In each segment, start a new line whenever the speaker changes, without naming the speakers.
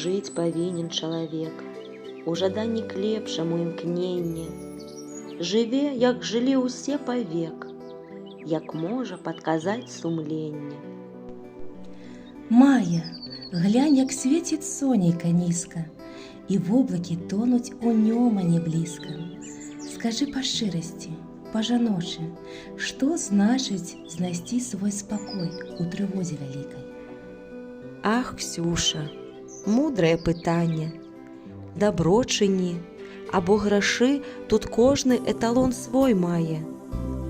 жыць павінен чалавек, у жаданні к лепшаму імкненне. Жыве, як жылі ўсе павек, як можа падказаць сумленне.
Мая, глянь, як свеціць сонейка нізка, і воблакі тонуць у нёмане блізка. Скажы па шчырасці, па-жаночы, што значыць знайсці свой спакой у трывозе вялікай?
Ах, Ксюша, мудрае пытанне. Дабро чыні, або грашы, тут кожны эталон свой мае,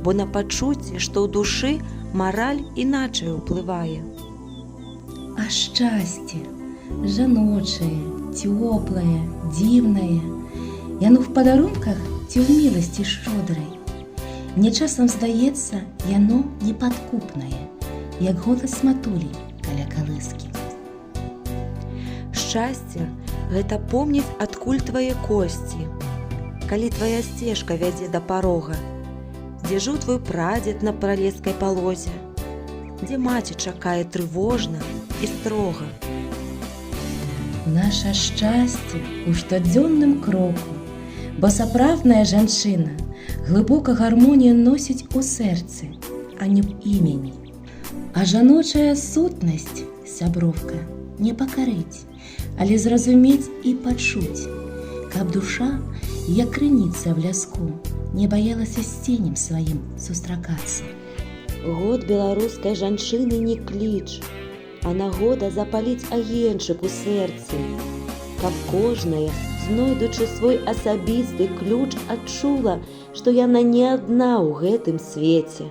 бо на пачуцці, што ў душы мараль іначай уплывае.
А шчасце, жаночае, цёплае, дзіўнае, яно в падарунках ці ў міласці шчодрай. Мне часам здаецца, яно непадкупнае, як голас матулі каля калыскі.
Шчасце – гэта помніць, адкуль твае косці, калі твая сцежка вядзе да парога, дзе жыў твой прадзед на пралескай палозе, дзе маці чакае трывожна і строга.
Наша шчасце ў штодзённым кроку, бо сапраўдная жанчына глыбока гармонію носіць у сэрцы, а не ў імені. А жаночая сутнасць, сябровка, не пакарыць, але зразумець і пачуць, каб душа, як крыніца в ляску, не баялася з ценем сваім сустракацца.
Год беларускай жанчыны не кліч, а нагода запаліць агеньчык у сэрцы, каб кожная, знойдучы свой асабісты ключ, адчула, што яна не адна ў гэтым свеце.